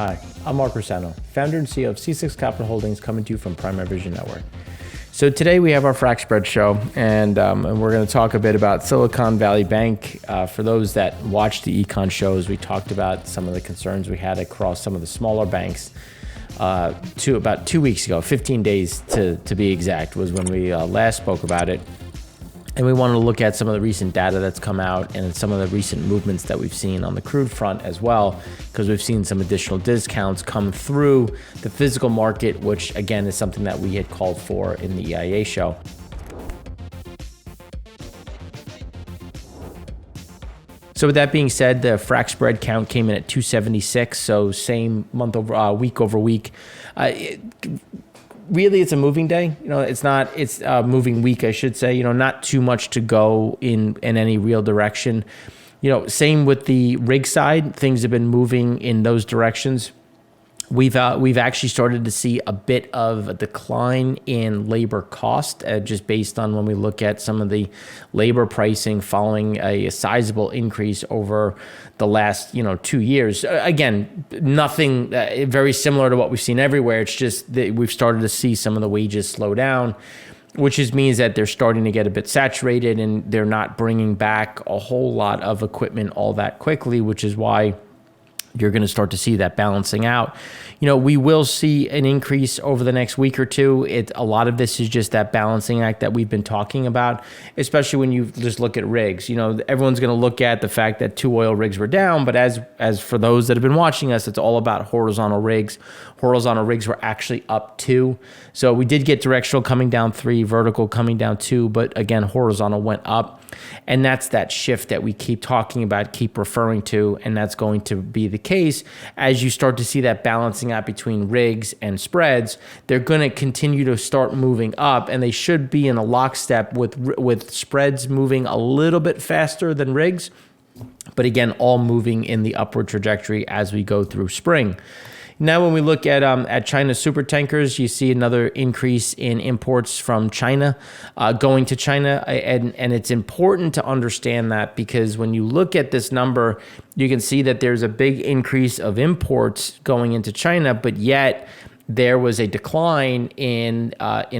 Hi, I'm Mark Rossano, founder and CEO of C6 Capital Holdings, coming to you from Primary Vision Network. So today we have our Frac Spread show, and we're going to talk a bit about Silicon Valley Bank. For those that watch the econ shows, we talked about some of the concerns we had across some of the smaller banks. About 2 weeks ago, 15 days to be exact, was when we last spoke about it. And we wanted to look at some of the recent data that's come out and some of the recent movements that we've seen on the crude front as well, because we've seen some additional discounts come through the physical market, which again is something that we had called for in the EIA show. So with that being said, the frac spread count came in at 276, so same week over week. Really, it's a moving day. It's a moving week, I should say. Not too much to go in any real direction. Same with the rig side. Things have been moving in those directions. We've actually started to see a bit of a decline in labor cost, just based on when we look at some of the labor pricing following a sizable increase over the last 2 years. Again, nothing very similar to what we've seen everywhere. It's just that we've started to see some of the wages slow down, which means that they're starting to get a bit saturated and they're not bringing back a whole lot of equipment all that quickly, which is why you're going to start to see that balancing out. We will see an increase over the next week or two. A lot of this is just that balancing act that we've been talking about, especially when you just look at rigs. Everyone's going to look at the fact that 2 oil rigs were down, but as for those that have been watching us, it's all about horizontal rigs. Horizontal rigs were actually up 2. So we did get directional coming down 3, vertical coming down 2, but again, horizontal went up. And that's that shift that we keep talking about, keep referring to, and that's going to be the case as you start to see that balancing out between rigs and spreads. They're going to continue to start moving up, and they should be in a lockstep with spreads moving a little bit faster than rigs, but again, all moving in the upward trajectory as we go through spring. Now, when we look at China's super tankers, you see another increase in imports from China going to China. And it's important to understand that, because when you look at this number, you can see that there's a big increase of imports going into China, but yet there was a decline in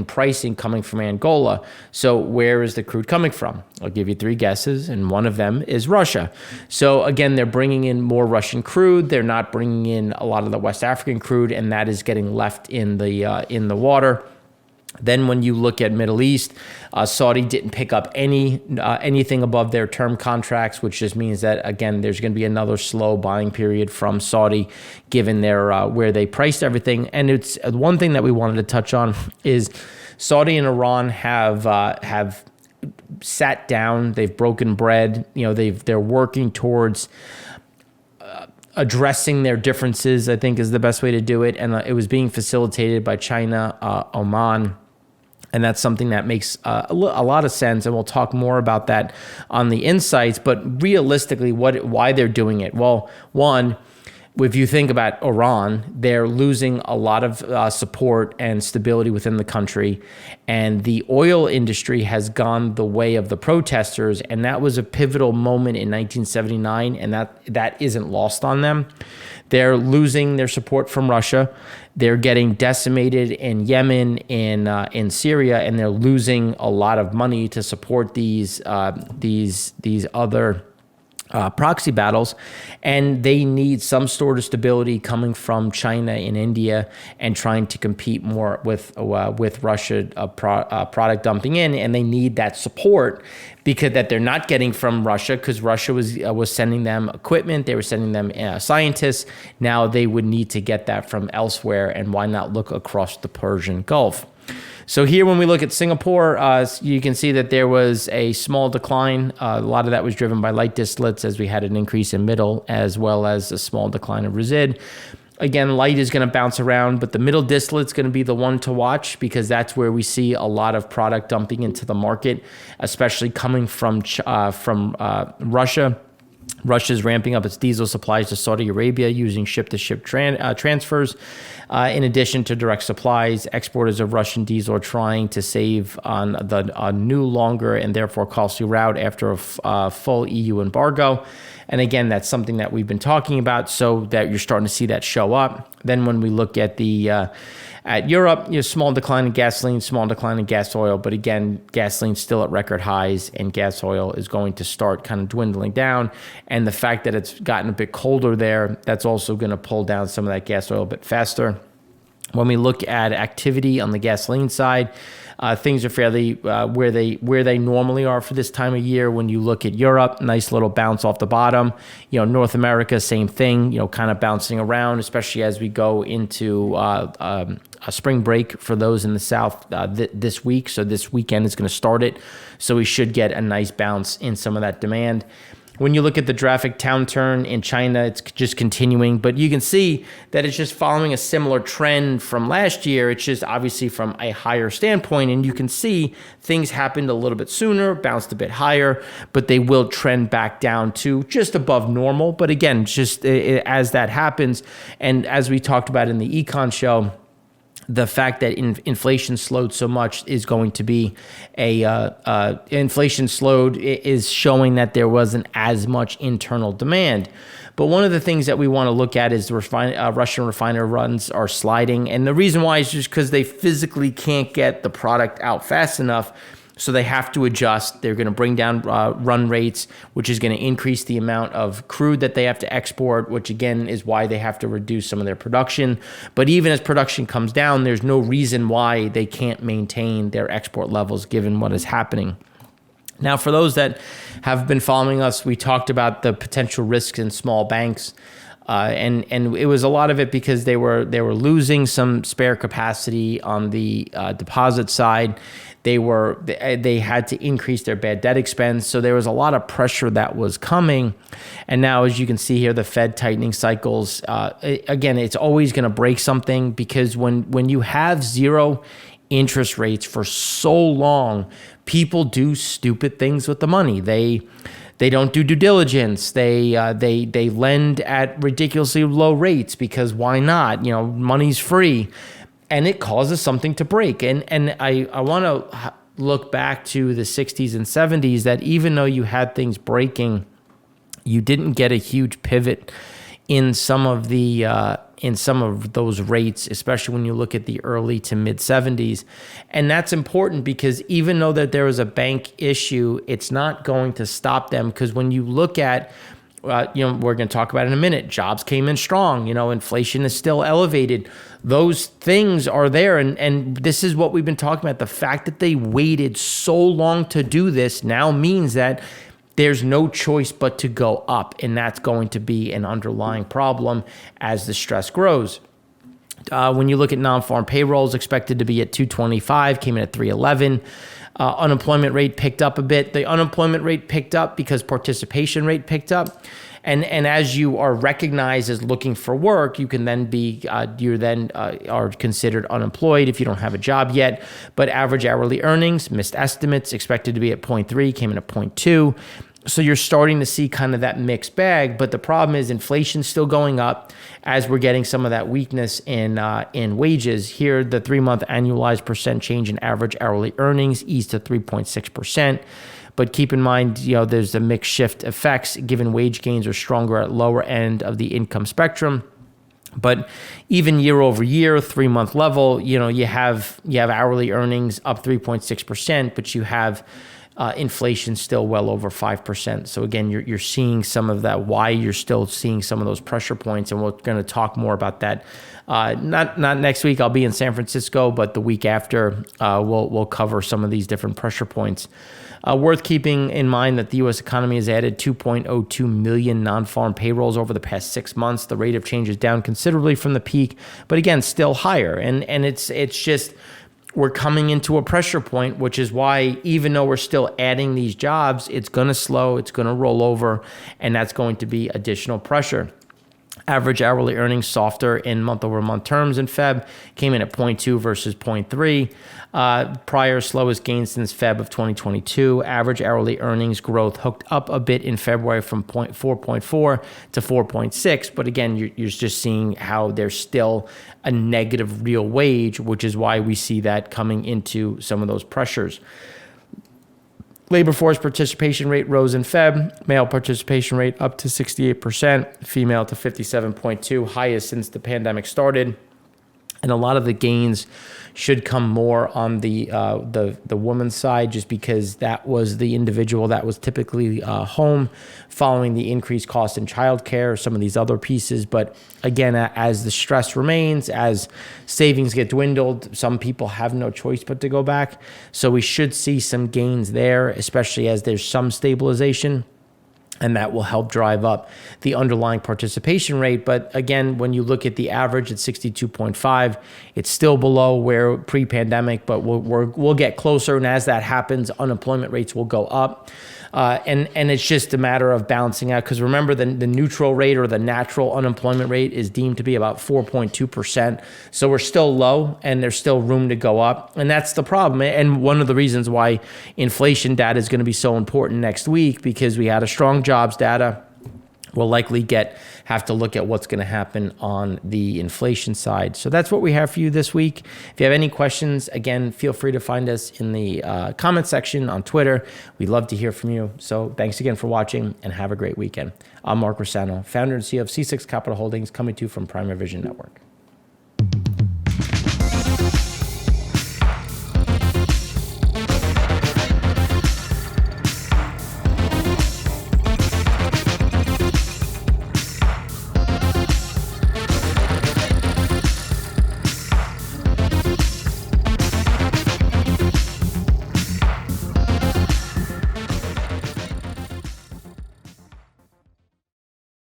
pricing coming from Angola. So where is the crude coming from? I'll give you 3 guesses, and one of them is Russia. So again, they're bringing in more Russian crude. They're not bringing in a lot of the West African crude, and that is getting left in the water. Then when you look at Middle East, Saudi didn't pick up anything above their term contracts, which just means that, again, there's going to be another slow buying period from Saudi, given their where they priced everything. And it's one thing that we wanted to touch on is Saudi and Iran have sat down. They've broken bread. They're working towards addressing their differences, I think, is the best way to do it. And it was being facilitated by China, Oman. And that's something that makes a lot of sense. And we'll talk more about that on the insights. But realistically, why they're doing it? Well, one, if you think about Iran, they're losing a lot of support and stability within the country. And the oil industry has gone the way of the protesters. And that was a pivotal moment in 1979. And that isn't lost on them. They're losing their support from Russia. They're getting decimated in Yemen, in Syria, and they're losing a lot of money to support these other proxy battles, and they need some sort of stability coming from China and India, and trying to compete more with Russia product dumping in, and they need that support because that they're not getting from Russia, because Russia was sending them equipment, they were sending them scientists. Now they would need to get that from elsewhere, and why not look across the Persian Gulf? So here, when we look at Singapore, you can see that there was a small decline. A lot of that was driven by light distillates, as we had an increase in middle, as well as a small decline of resid. Again, light is going to bounce around, but the middle distillate is going to be the one to watch, because that's where we see a lot of product dumping into the market, especially coming from Russia. Russia's ramping up its diesel supplies to Saudi Arabia using ship-to-ship transfers. In addition to direct supplies, exporters of Russian diesel are trying to save on a new, longer, and therefore costly route after a full EU embargo. And again, that's something that we've been talking about, so that you're starting to see that show up. Then when we look at at Europe, small decline in gasoline, small decline in gas oil, but again, gasoline's still at record highs, and gas oil is going to start kind of dwindling down. And the fact that it's gotten a bit colder there, that's also going to pull down some of that gas oil a bit faster. When we look at activity on the gasoline side, things are fairly where they normally are for this time of year. When you look at Europe, nice little bounce off the bottom. North America, same thing. Kind of bouncing around, especially as we go into a spring break for those in the South this week. So this weekend is going to start it. So we should get a nice bounce in some of that demand. When you look at the traffic downturn in China, it's just continuing, but you can see that it's just following a similar trend from last year. It's just obviously from a higher standpoint, and you can see things happened a little bit sooner, bounced a bit higher, but they will trend back down to just above normal. But again, just as that happens, and as we talked about in the econ show, the fact that inflation slowed so much is going to be inflation slowed is showing that there wasn't as much internal demand. But one of the things that we want to look at is the Russian refiner runs are sliding. And the reason why is just because they physically can't get the product out fast enough. So they have to adjust. They're going to bring down run rates, which is going to increase the amount of crude that they have to export, which again is why they have to reduce some of their production. But even as production comes down, there's no reason why they can't maintain their export levels given what is happening. Now, for those that have been following us, we talked about the potential risks in small banks. And it was a lot of it because they were losing some spare capacity on the deposit side. They had to increase their bad debt expense. So there was a lot of pressure that was coming. And now, as you can see here, the Fed tightening cycles, again, it's always going to break something, because when you have zero interest rates for so long, people do stupid things with the money. They don't do due diligence. They lend at ridiculously low rates because why not? Money's free. And it causes something to break. And I want to look back to the 60s and 70s, that even though you had things breaking, you didn't get a huge pivot in some of those rates, especially when you look at the early to mid 70s. And that's important, because even though that there was a bank issue, it's not going to stop them. Because when you look at we're going to talk about it in a minute. Jobs came in strong. Inflation is still elevated. Those things are there. And this is what we've been talking about. The fact that they waited so long to do this now means that there's no choice but to go up. And that's going to be an underlying problem as the stress grows. When you look at non-farm payrolls, expected to be at 225, came in at 311. Unemployment rate picked up a bit. The unemployment rate picked up because participation rate picked up. And as you are recognized as looking for work, you can then be, are considered unemployed if you don't have a job yet. But average hourly earnings, missed estimates, expected to be at 0.3, came in at 0.2. So you're starting to see kind of that mixed bag, but the problem is inflation's still going up as we're getting some of that weakness in wages. Here, the 3-month annualized percent change in average hourly earnings eased to 3.6%. But keep in mind, there's the mix shift effects, given wage gains are stronger at lower end of the income spectrum. But even year over year, 3-month level, you have hourly earnings up 3.6%, but you have inflation still well over 5%. So again, you're seeing some of that, why you're still seeing some of those pressure points. And we're going to talk more about that. Not next week, I'll be in San Francisco, but the week after, we'll cover some of these different pressure points. Worth keeping in mind that the U.S. economy has added 2.02 million non-farm payrolls over the past 6 months. The rate of change is down considerably from the peak, but again, still higher. And it's just, we're coming into a pressure point, which is why even though we're still adding these jobs, it's going to slow, it's going to roll over, and that's going to be additional pressure. Average hourly earnings softer in month-over-month terms in Feb, came in at 0.2 versus 0.3. Prior slowest gain since Feb of 2022. Average hourly earnings growth hooked up a bit in February from 4.4 to 4.6. But again, you're just seeing how there's still a negative real wage, which is why we see that coming into some of those pressures. Labor force participation rate rose in Feb. Male participation rate up to 68%, female to 57.2, highest since the pandemic started. And a lot of the gains should come more on the woman's side, just because that was the individual that was typically home following the increased cost in childcare, some of these other pieces. But again, as the stress remains, as savings get dwindled, some people have no choice but to go back. So we should see some gains there, especially as there's some stabilization. And that will help drive up the underlying participation rate. But again, when you look at the average at 62.5, it's still below where pre-pandemic, but we'll get closer. And as that happens, unemployment rates will go up. And it's just a matter of balancing out. Because remember, the neutral rate or the natural unemployment rate is deemed to be about 4.2%. So we're still low and there's still room to go up. And that's the problem. And one of the reasons why inflation data is going to be so important next week, because we had a strong jobs data. We'll likely have to look at what's going to happen on the inflation side. So that's what we have for you this week. If you have any questions, again, feel free to find us in the comment section on Twitter. We'd love to hear from you. So thanks again for watching and have a great weekend. I'm Mark Rossano, founder and CEO of C6 Capital Holdings, coming to you from Primary Vision Network.